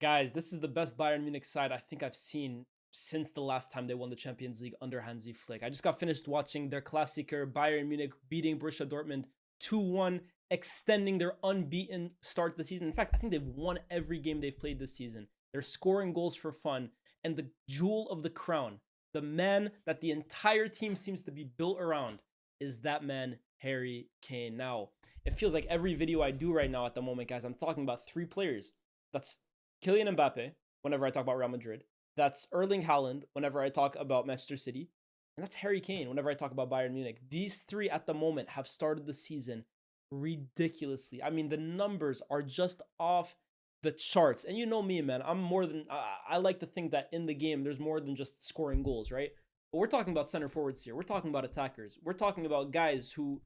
Guys, this is the best Bayern Munich side I think I've seen since the last time they won the Champions League under Hansi Flick. I just got finished watching their Klassiker, Bayern Munich beating Borussia Dortmund 2-1, extending their unbeaten start to the season. In fact, I think they've won every game they've played this season. They're scoring goals for fun. And the jewel of the crown, the man that the entire team seems to be built around, is that man, Harry Kane. Now, it feels like every video I do right now at the moment, guys, I'm talking about three players. That's Kylian Mbappe, whenever I talk about Real Madrid. That's Erling Haaland, whenever I talk about Manchester City. And that's Harry Kane, whenever I talk about Bayern Munich. These three at the moment have started the season ridiculously. I mean, the numbers are just off the charts. And you know me, man. I'm more than... I like to think that in the game, there's more than just scoring goals, right? But we're talking about center forwards here. We're talking about attackers. We're talking about guys who...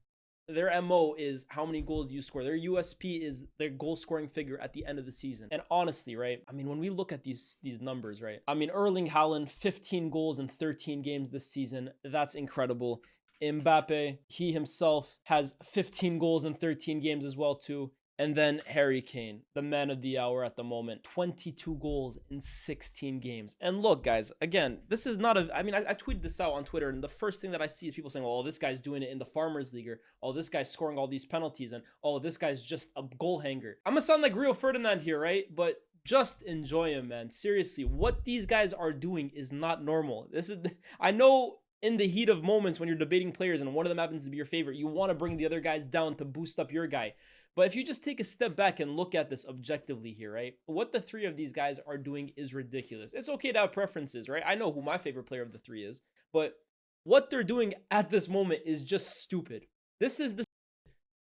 their MO is how many goals do you score. Their USP is their goal scoring figure at the end of the season. And honestly, right? I mean, when we look at these numbers, right? I mean, Erling Haaland, 15 goals in 13 games this season. That's incredible. Mbappe, he himself has 15 goals in 13 games as well too. And then Harry Kane, the man of the hour at the moment, 22 goals in 16 games. And look, guys, again, this is not a... I mean, I tweeted this out on Twitter, and the first thing that I see is people saying, oh, this guy's doing it in the Farmers League, or, oh, this guy's scoring all these penalties, and, oh, this guy's just a goal hanger. I'm gonna sound like Rio Ferdinand here, right? But just enjoy him, man. Seriously, what these guys are doing is not normal. This is... I know... in the heat of moments when you're debating players and one of them happens to be your favorite, you want to bring the other guys down to boost up your guy. But if you just take a step back and look at this objectively here, right? What the three of these guys are doing is ridiculous. It's okay to have preferences, right? I know who my favorite player of the three is, but what they're doing at this moment is just stupid. This is the,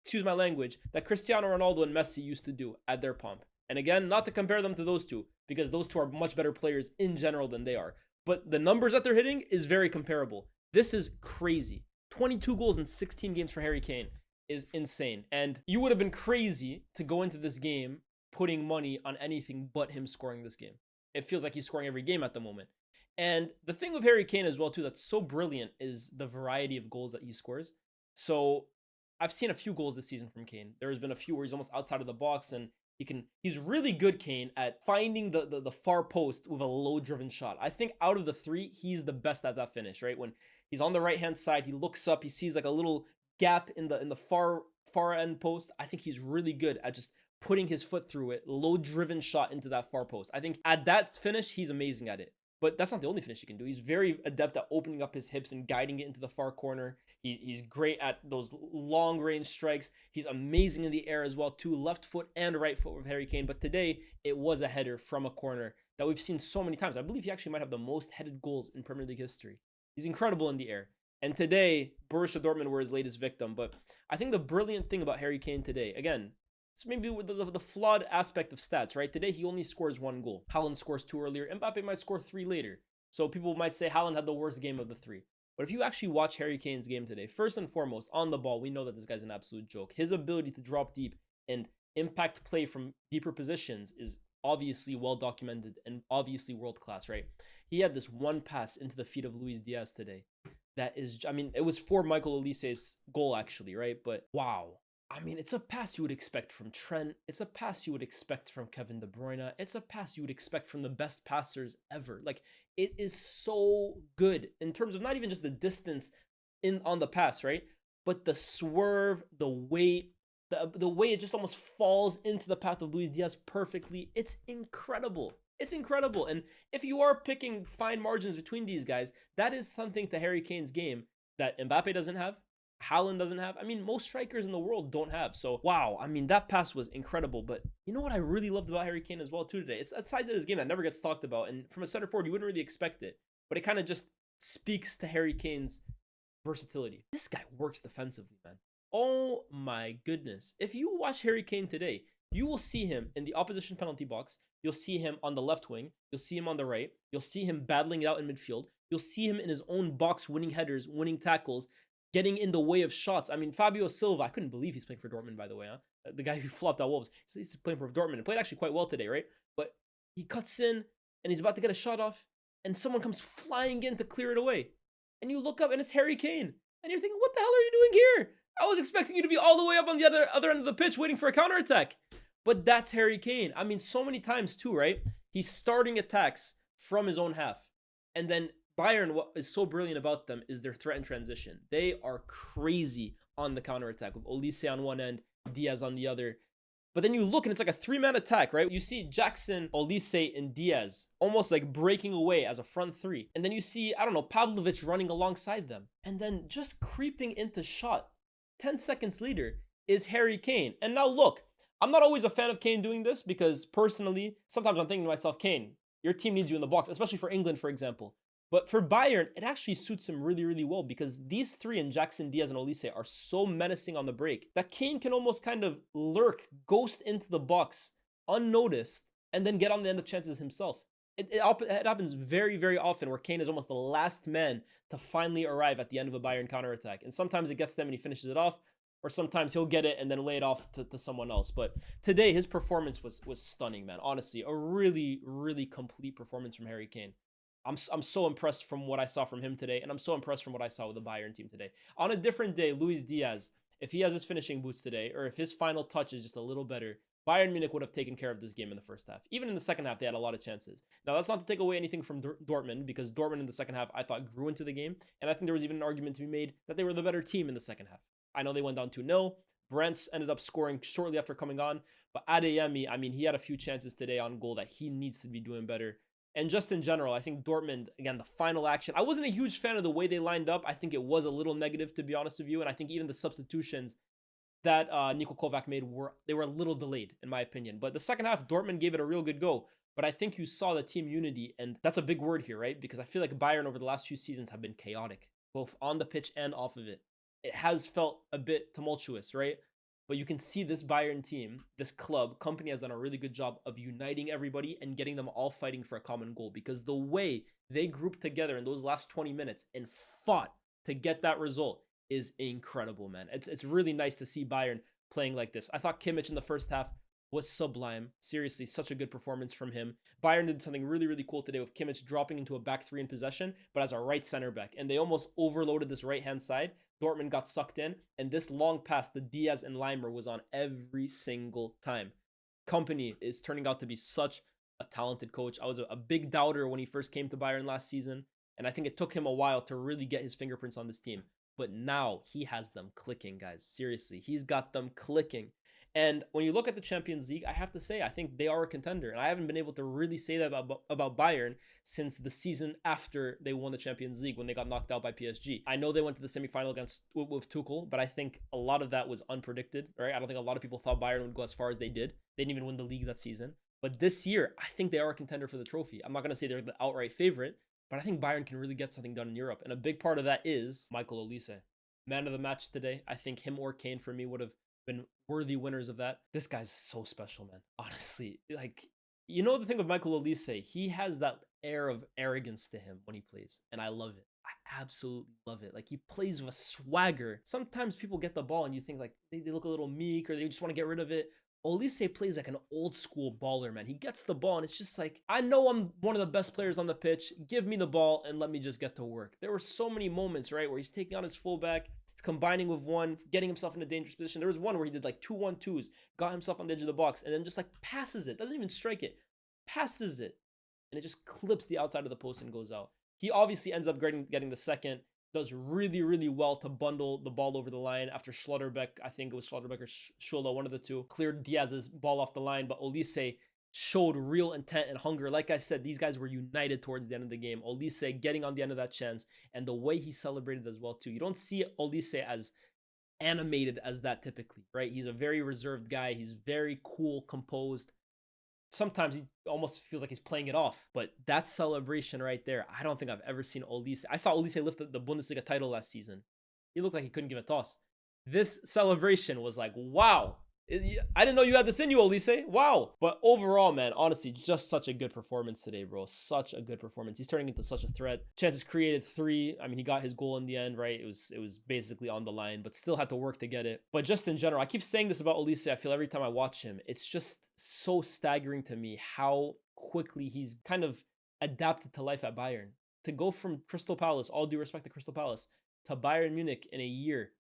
excuse my language, that Cristiano Ronaldo and Messi used to do at their pomp. And again, not to compare them to those two, because those two are much better players in general than they are. But the numbers that they're hitting is very comparable. This is crazy. 22 goals in 16 games for Harry Kane is insane. And you would have been crazy to go into this game putting money on anything but him scoring this game. It feels like he's scoring every game at the moment. And the thing with Harry Kane as well too that's so brilliant is the variety of goals that he scores. So I've seen a few goals this season from Kane. There's been a few where he's almost outside of the box, and he's really good, Kane, at finding the far post with a low driven shot. I think out of the three, he's the best at that finish, right? When he's on the right hand side, he looks up, he sees like a little gap in the far end post. I think he's really good at just putting his foot through it, low driven shot into that far post. I think at that finish, he's amazing at it. But that's not the only finish he can do. He's very adept at opening up his hips and guiding it into the far corner. He's great at those long range strikes. He's amazing in the air as well too. Left foot and right foot with Harry Kane. But today, it was a header from a corner that we've seen so many times. I believe he actually might have the most headed goals in Premier League history. He's incredible in the air. And today, Borussia Dortmund were his latest victim. But I think the brilliant thing about Harry Kane today, again, it's maybe the flawed aspect of stats, right? Today, he only scores 1 goal. Haaland scores 2 earlier. Mbappe might score 3 later. So people might say Haaland had the worst game of the 3. But if you actually watch Harry Kane's game today, first and foremost, on the ball, we know that this guy's an absolute joke. His ability to drop deep and impact play from deeper positions is obviously well documented and obviously world class, right? He had this one pass into the feet of Luis Diaz today. That is, I mean, it was for Michael Olise's goal actually, right? But wow. I mean, it's a pass you would expect from Trent. It's a pass you would expect from Kevin De Bruyne. It's a pass you would expect from the best passers ever. Like, it is so good in terms of not even just the distance on the pass, right? But the swerve, the weight, the way it just almost falls into the path of Luis Diaz perfectly. It's incredible. It's incredible. And if you are picking fine margins between these guys, that is something to Harry Kane's game that Mbappe doesn't have. Haaland doesn't have. I mean, most strikers in the world don't have. So, wow. I mean, that pass was incredible. But you know what I really loved about Harry Kane as well, too, today? It's a side of this game that never gets talked about. And from a center forward, you wouldn't really expect it. But it kind of just speaks to Harry Kane's versatility. This guy works defensively, man. Oh, my goodness. If you watch Harry Kane today, you will see him in the opposition penalty box. You'll see him on the left wing. You'll see him on the right. You'll see him battling it out in midfield. You'll see him in his own box, winning headers, winning tackles, getting in the way of shots. I mean, Fabio Silva, I couldn't believe he's playing for Dortmund, by the way, huh? The guy who flopped out Wolves. He's playing for Dortmund and played actually quite well today, right? But he cuts in and he's about to get a shot off and someone comes flying in to clear it away. And you look up and it's Harry Kane. And you're thinking, what the hell are you doing here? I was expecting you to be all the way up on the other end of the pitch waiting for a counterattack. But that's Harry Kane. I mean, so many times too, right? He's starting attacks from his own half. And then Bayern, what is so brilliant about them is their threat and transition. They are crazy on the counterattack with Olise on one end, Diaz on the other. But then you look and it's like a three-man attack, right? You see Jackson, Olise, and Diaz almost like breaking away as a front three. And then you see, I don't know, Pavlovic running alongside them. And then just creeping into shot 10 seconds later is Harry Kane. And now look, I'm not always a fan of Kane doing this because personally, sometimes I'm thinking to myself, Kane, your team needs you in the box, especially for England, for example. But for Bayern, it actually suits him really, really well because these three in Jackson, Diaz, and Olise are so menacing on the break that Kane can almost kind of lurk, ghost into the box unnoticed, and then get on the end of chances himself. It happens very, very often where Kane is almost the last man to finally arrive at the end of a Bayern counterattack. And sometimes it gets them and he finishes it off, or sometimes he'll get it and then lay it off to someone else. But today, his performance was stunning, man. Honestly, a really, really complete performance from Harry Kane. I'm so impressed from what I saw from him today, and I'm so impressed from what I saw with the Bayern team today. On a different day, Luis Diaz, if he has his finishing boots today, or if his final touch is just a little better, Bayern Munich would have taken care of this game in the first half. Even in the second half, they had a lot of chances. Now, that's not to take away anything from Dortmund, because Dortmund in the second half, I thought, grew into the game, and I think there was even an argument to be made that they were the better team in the second half. I know they went down 2-0. Brandt ended up scoring shortly after coming on, but Adeyemi, I mean, he had a few chances today on goal that he needs to be doing better. And just in general, I think Dortmund, again, the final action, I wasn't a huge fan of the way they lined up. I think it was a little negative, to be honest with you. And I think even the substitutions that Niko Kovac made were a little delayed, in my opinion. But the second half, Dortmund gave it a real good go. But I think you saw the team unity, and that's a big word here, right? Because I feel like Bayern over the last few seasons have been chaotic, both on the pitch and off of it. It has felt a bit tumultuous, right? But you can see this Bayern team, this club, Kompany has done a really good job of uniting everybody and getting them all fighting for a common goal. Because the way they grouped together in those last 20 minutes and fought to get that result is incredible, man. It's really nice to see Bayern playing like this. I thought Kimmich in the first half was sublime. Seriously, such a good performance from him. Bayern did something really, really cool today with Kimmich dropping into a back three in possession, but as a right center back. And they almost overloaded this right-hand side. Dortmund got sucked in, and this long pass to Diaz and Leimer was on every single time. Kompany is turning out to be such a talented coach. I was a big doubter when he first came to Bayern last season, and I think it took him a while to really get his fingerprints on this team. But now he has them clicking, guys. Seriously, he's got them clicking. And when you look at the Champions League, I have to say, I think they are a contender. And I haven't been able to really say that about Bayern since the season after they won the Champions League when they got knocked out by PSG. I know they went to the semifinal against with Tuchel, but I think a lot of that was unpredicted, right? I don't think a lot of people thought Bayern would go as far as they did. They didn't even win the league that season. But this year, I think they are a contender for the trophy. I'm not going to say they're the outright favorite, but I think Bayern can really get something done in Europe. And a big part of that is Michael Olise. Man of the match today. I think him or Kane for me would have been worthy winners of that. This guy's so special, man. Honestly, like, you know, the thing with Michael Olise, he has that air of arrogance to him when he plays, and I love it. I absolutely love it. Like, he plays with a swagger. Sometimes people get the ball and you think like they look a little meek or they just want to get rid of it. Olise plays like an old school baller, man. He gets the ball and it's just like, I know I'm one of the best players on the pitch. Give me the ball and let me just get to work. There were so many moments, right, where he's taking on his fullback, combining with one, getting himself in a dangerous position. There was one where he did like 2-1-2s, got himself on the edge of the box, and then just like passes it. Doesn't even strike it. Passes it. And it just clips the outside of the post and goes out. He obviously ends up getting the second. Does really, really well to bundle the ball over the line after Schlotterbeck, I think it was Schlotterbeck or Schola, one of the two, cleared Diaz's ball off the line, but Olise showed real intent and hunger. Like I said, these guys were united towards the end of the game. Olise getting on the end of that chance, and the way he celebrated as well too. You don't see Olise as animated as that typically, right? He's a very reserved guy. He's very cool, composed. Sometimes he almost feels like he's playing it off, but that celebration right there, I don't think I've ever seen Olise. I saw Olise lift the Bundesliga title last season. He looked like he couldn't give a toss. This celebration was like, wow. I didn't know you had this in you, Olise. Wow. But overall, man, honestly, just such a good performance today, bro. Such a good performance. He's turning into such a threat. Chances created 3. I mean, he got his goal in the end, right? It was basically on the line, but still had to work to get it. But just in general, I keep saying this about Olise. I feel every time I watch him, it's just so staggering to me how quickly he's kind of adapted to life at Bayern. To go from Crystal Palace, all due respect to Crystal Palace, to Bayern Munich in a year,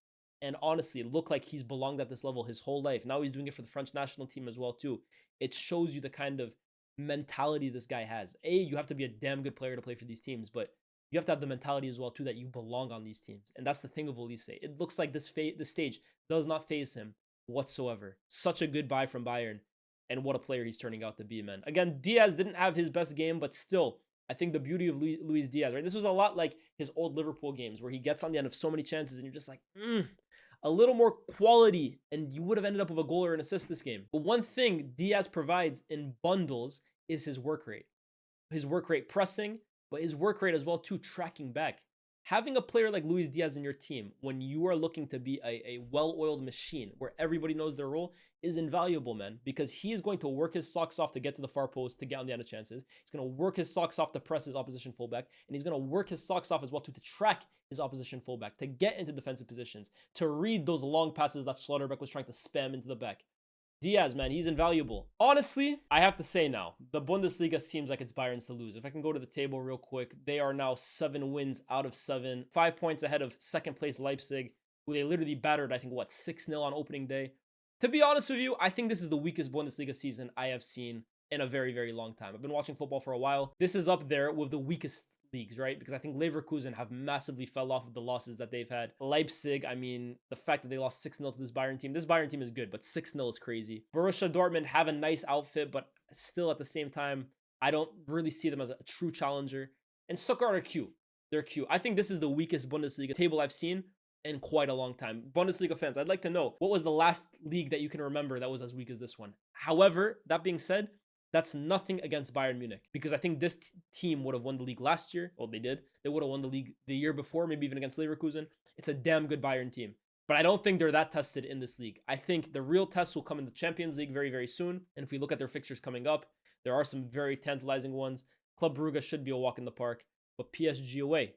and honestly, it looked like he's belonged at this level his whole life. Now he's doing it for the French national team as well, too. It shows you the kind of mentality this guy has. You have to be a damn good player to play for these teams, but you have to have the mentality as well too that you belong on these teams. And that's the thing of Olise. It looks like this stage does not phase him whatsoever. Such a good buy from Bayern, and what a player he's turning out to be, man. Again, Diaz didn't have his best game, but still, I think the beauty of Luis Diaz, right? This was a lot like his old Liverpool games where he gets on the end of so many chances and you're just like, a little more quality, and you would have ended up with a goal or an assist this game. But one thing Diaz provides in bundles is his work rate. His work rate pressing, but his work rate as well too tracking back. Having a player like Luis Diaz in your team when you are looking to be a well-oiled machine where everybody knows their role is invaluable, man, because he is going to work his socks off to get to the far post to get on the end of chances. He's going to work his socks off to press his opposition fullback, and he's going to work his socks off as well too to track his opposition fullback, to get into defensive positions, to read those long passes that Schlotterbeck was trying to spam into the back. Diaz, man, he's invaluable. Honestly, I have to say now, the Bundesliga seems like it's Bayern's to lose. If I can go to the table real quick, they are now 7 wins out of 7, 5 points ahead of second place Leipzig, who they literally battered, I think, 6-0 on opening day. To be honest with you, I think this is the weakest Bundesliga season I have seen in a very, very long time. I've been watching football for a while. This is up there with the weakest leagues, right? Because I think Leverkusen have massively fell off of the losses that they've had. Leipzig, I mean, the fact that they lost 6-0 to this Bayern team is good, but 6-0 is crazy. Borussia Dortmund have a nice outfit, but still at the same time, I don't really see them as a true challenger. And Stuttgart are cute. They're cute. I think this is the weakest Bundesliga table I've seen in quite a long time. Bundesliga fans, I'd like to know, what was the last league that you can remember that was as weak as this one? However, that being said, that's nothing against Bayern Munich, because I think this team would have won the league last year. Well, they did. They would have won the league the year before, maybe even against Leverkusen. It's a damn good Bayern team. But I don't think they're that tested in this league. I think the real test will come in the Champions League very, very soon. And if we look at their fixtures coming up, there are some very tantalizing ones. Club Brugge should be a walk in the park. But PSG away,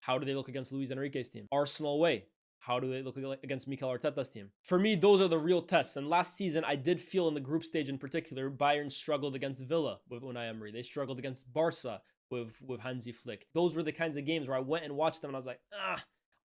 how do they look against Luis Enrique's team? Arsenal away, how do they look against Mikel Arteta's team? For me, those are the real tests. And last season, I did feel in the group stage in particular, Bayern struggled against Villa with Unai Emery. They struggled against Barca with Hansi Flick. Those were the kinds of games where I went and watched them and I was like,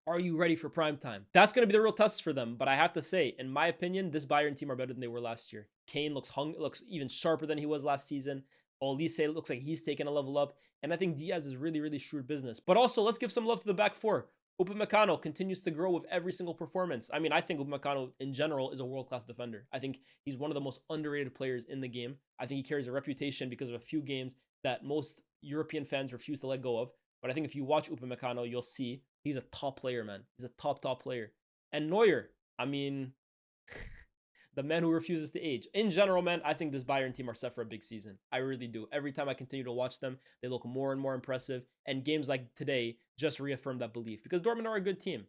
are you ready for prime time? That's going to be the real test for them. But I have to say, in my opinion, this Bayern team are better than they were last year. Kane looks even sharper than he was last season. Olise looks like he's taken a level up. And I think Diaz is really, really shrewd business. But also, let's give some love to the back four. Upamecano continues to grow with every single performance. I mean, I think Upamecano in general is a world-class defender. I think he's one of the most underrated players in the game. I think he carries a reputation because of a few games that most European fans refuse to let go of. But I think if you watch Upamecano, you'll see he's a top player, man. He's a top player. And Neuer, I mean, the man who refuses to age. In general, man, I think this Bayern team are set for a big season. I really do. Every time I continue to watch them, they look more and more impressive. And games like today just reaffirm that belief. Because Dortmund are a good team.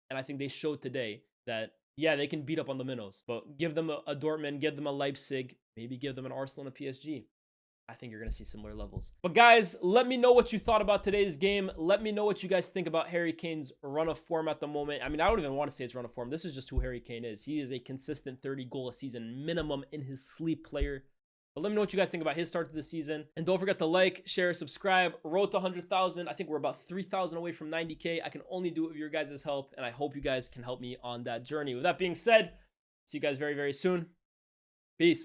And I think they showed today that, yeah, they can beat up on the minnows. But give them a Dortmund, give them a Leipzig, maybe give them an Arsenal and a PSG. I think you're going to see similar levels. But guys, let me know what you thought about today's game. Let me know what you guys think about Harry Kane's run of form at the moment. I mean, I don't even want to say it's run of form. This is just who Harry Kane is. He is a consistent 30 goal a season minimum in his sleep player. But let me know what you guys think about his start to the season. And don't forget to like, share, subscribe. Road to 100,000. I think we're about 3,000 away from 90K. I can only do it with your guys' help. And I hope you guys can help me on that journey. With that being said, see you guys very, very soon. Peace.